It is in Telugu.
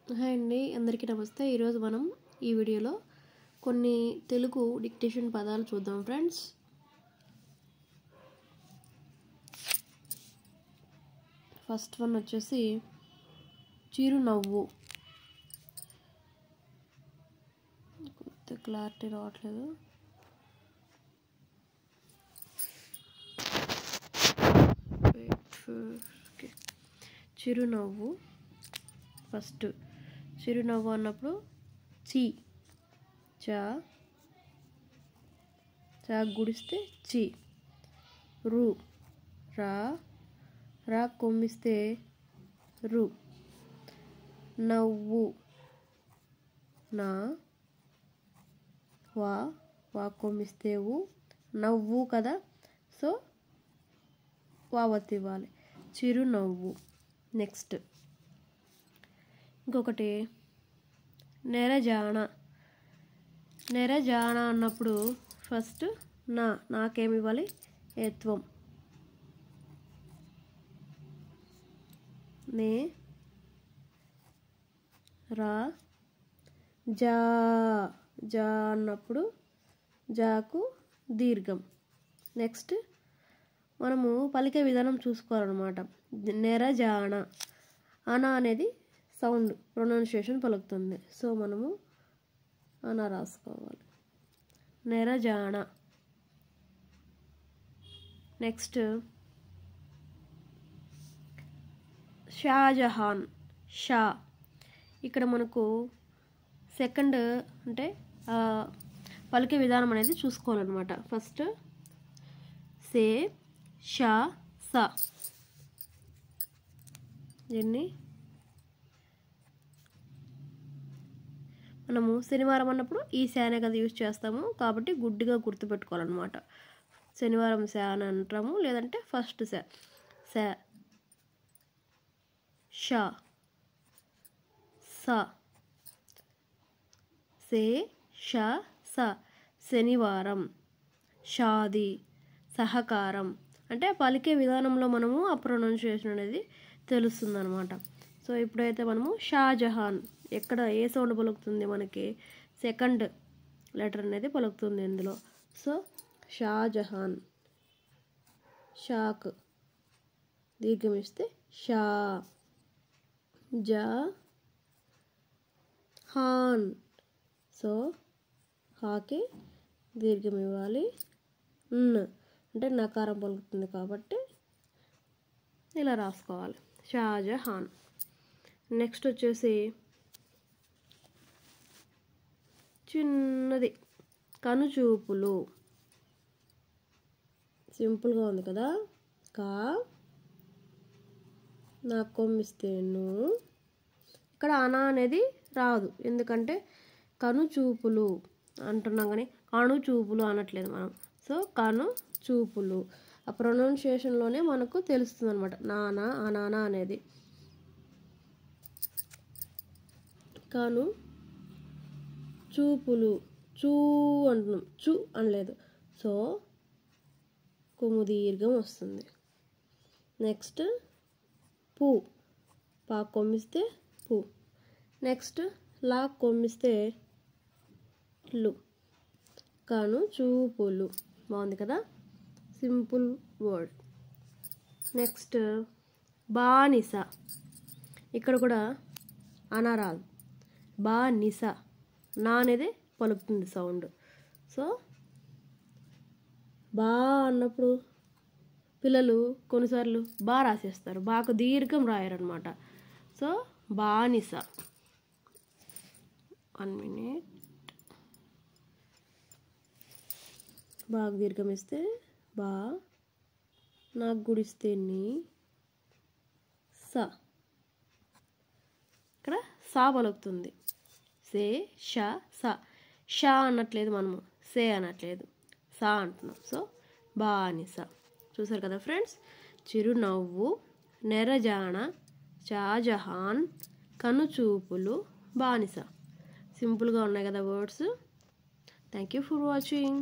హాయ్ అండి, అందరికీ నమస్తే. ఈరోజు మనం ఈ వీడియోలో కొన్ని తెలుగు డిక్టేషన్ పదాలు చూద్దాం ఫ్రెండ్స్. ఫస్ట్ వన్ వచ్చేసి చిరునవ్వు. క్లారిటీ రావట్లేదు. చిరునవ్వు. ఫస్ట్ చిరునవ్వు అన్నప్పుడు చి, చా గుడిస్తే చి, రు, రా కొమ్మిస్తే రు, నవ్వు, నా, వా కొమ్మిస్తే వు, నవ్వు కదా, సో వావత్ ఇవ్వాలి. చిరునవ్వు. నెక్స్ట్ ఇంకొకటి నెరజాణ. నెరజాణ అన్నప్పుడు ఫస్ట్ నాకేమి ఇవ్వాలి? ఏత్వం. నే రా జా అన్నప్పుడు జాకు దీర్ఘం. నెక్స్ట్ మనము పలికే విధానం చూసుకోవాలన్నమాట. నెరజాణ అన అనేది సౌండ్ ప్రొనౌన్సియేషన్ పలుకుతుంది, సో మనము అన రాసుకోవాలి. నెరజాణ. నెక్స్ట్ షాజహాన్. షా ఇక్కడ మనకు సెకండ్ అంటే పలికే విధానం అనేది చూసుకోవాలన్నమాట. ఫస్ట్ సే, షా, సా. దీన్ని మనము శనివారం అన్నప్పుడు ఈ శానే కదా యూజ్ చేస్తాము, కాబట్టి గుడ్డిగా గుర్తుపెట్టుకోవాలన్నమాట. శనివారం శా అని అంటాము, లేదంటే ఫస్ట్ శా, షా, సా, సే, షా, సా. శనివారం. షాది, సహకారం. అంటే పలికే విధానంలో మనము ఆ ప్రొనౌన్సియేషన్ అనేది తెలుస్తుంది అనమాట. సో ఇప్పుడైతే మనము షాజహాన్, ఎక్కడ ఏ సౌండ్ పలుకుతుంది మనకి? సెకండ్ లెటర్ అనేది పలుకుతుంది ఇందులో. సో షాజహాన్. షాక్ దీర్ఘం ఇస్తే షా. జా హాన్, సో హాకి దీర్ఘం ఇవ్వాలి. అంటే నకారం పలుకుతుంది కాబట్టి ఇలా రాసుకోవాలి. షాజహాన్. నెక్స్ట్ వచ్చేసి చిన్నది కనుచూపులు. సింపుల్గా ఉంది కదా. కా నా కొమ్మిస్తేను. ఇక్కడ అనా అనేది రాదు, ఎందుకంటే కనుచూపులు అంటున్నాం కానీ కనుచూపులు అనట్లేదు మనం. సో కనుచూపులు ఆ ప్రొనౌన్సియేషన్లోనే మనకు తెలుస్తుంది అనమాట. నానా అనానా అనేది. కను చూపులు. చూ అంటున్నాం, చూ అనలేదు, సో కొమ్ము దీర్ఘం వస్తుంది. నెక్స్ట్ పూ, పా కొమ్మిస్తే పూ. నెక్స్ట్ లా కొమ్మిస్తే లు, కాను చూపులు. బాగుంది కదా, సింపుల్ వర్డ్. నెక్స్ట్ బానిస. ఇక్కడ కూడా అనరాదు, బానిస. నా అనేది పలుకుతుంది సౌండ్. సో బా అన్నప్పుడు పిల్లలు కొన్నిసార్లు బా రాసేస్తారు, బాగా దీర్ఘం రాయరనమాట. సో బానిస. 1 minute. బాగా దీర్ఘం ఇస్తే బా, నాకు గుడిస్తే నీ, సా. ఇక్కడ సా పలుకుతుంది. సే, షా, సా. షా అనట్లేదు మనము, సే అనట్లేదు, సా అంటున్నాం. సో బానిస. చూసారు కదా ఫ్రెండ్స్. చిరునవ్వు, నెరజాణ, షాజహాన్, కనుచూపులు, బానిస. సింపుల్గా ఉన్నాయి కదా words. Thank you for watching.